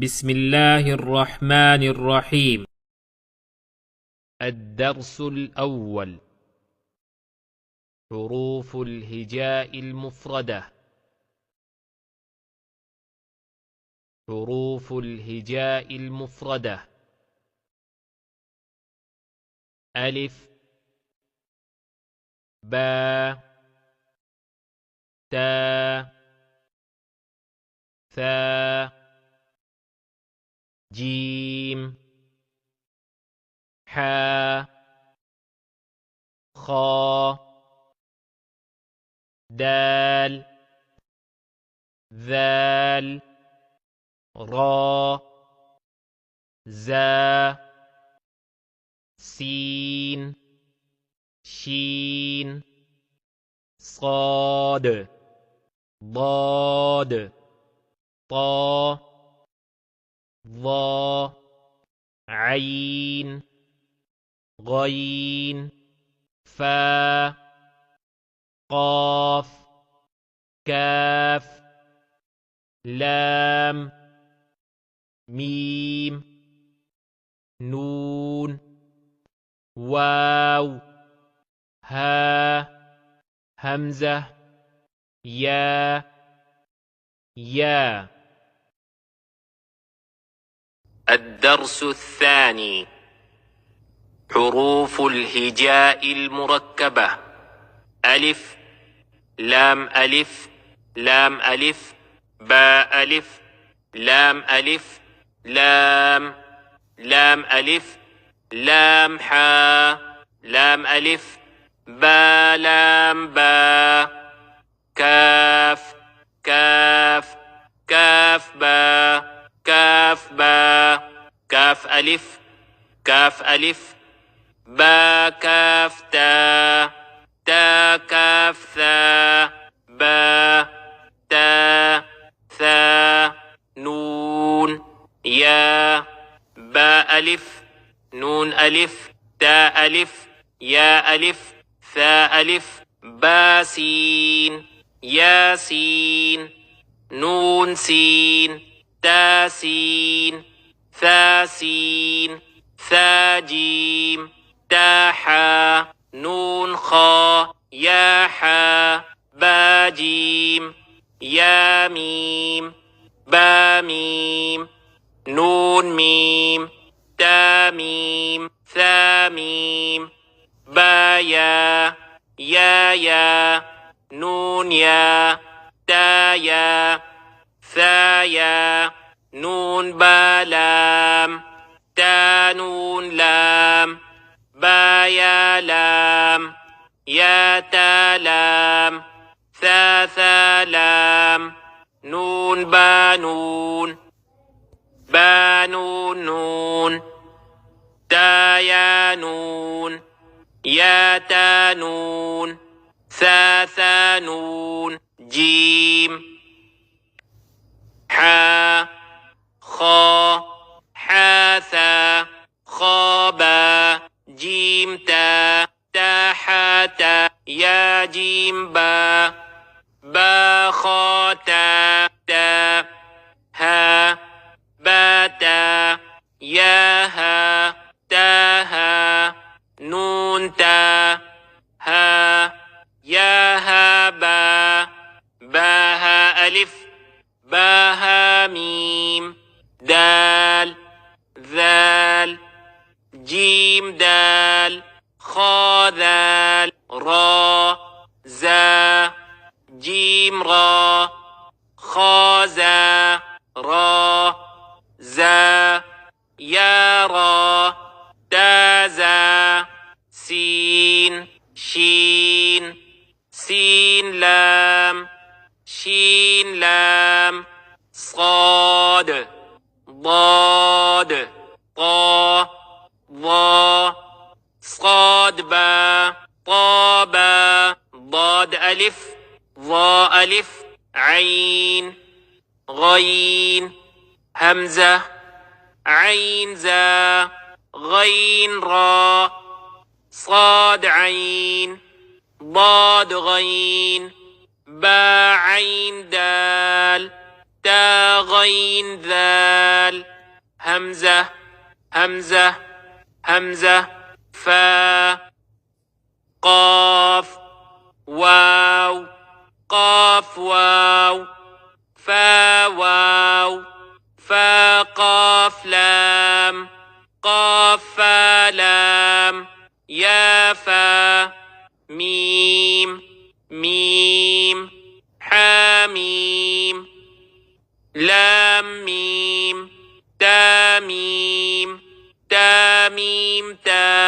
بسم الله الرحمن الرحيم. الدرس الأول: حروف الهجاء المفردة. حروف الهجاء المفردة: ألف، باء، تاء، ثاء، جيم، حاء، خاء، دال، ذال، را، زا، سين، شين، صاد، ضاد، طا، ظا، عين، غين، فا، قاف، كاف، لام، ميم، نون، واو، ها، همزة، يا، يا. الدرس الثاني: حروف الهجاء المركبة. ألف، لام ألف، لام ألف، باء ألف، لام ألف، لام، لام ألف، لام حاء، لام ألف، با لام با، كاف، كاف، كاف با، كاف با، كاف ألف، كاف ألف، با كاف تا، تا كاف ثا، با، تا، ثا، نون، يا، با ألف، نون ألف، تا ألف، يا ألف، ثا ألف، با سين، يا سين، نون سين، تا سين، ثا سين، ثا جيم، تا حا، نون خا، يا حا، با جيم، يا ميم، با ميم، نون ميم، تا ميم، ثا ميم، با يا، يا، نون يا، تا يا، ثا يا، نون با لام، تا نون لام، با يا لام، يا تا لام، ثا لام، نون با نون، با نون نون، تا يا نون، يا تا نون، ثا نون، جيم، حا، خا، حا ثا، خا با، جيم تا، تا حا تا، يا جيم با، با خا تا، تا، ها، با تا، يا ها، تا ها، نون تا، ها، يا ها با، با ها ألف، با ها ميم، دال، ذال، جيم دال، خا ذال، را، زا، جيم را، خا زا، را، زا، يا را، تا زا، سين، شين، سين لام، شين لام، صاد، ضاد، طا، ظا، صاد با، طا با، ضاد ألف، ظا ألف، عين، غين، همزة، عين زا، غين را، صاد عين، ضاد غين، با عين دال، تا غين ذال همزة همزة همزة فا قاف واو قاف واو فا واو فا قاف لام قاف فا لام يا فا ميم ميم حاميم لام ميم تاميم تاميم تا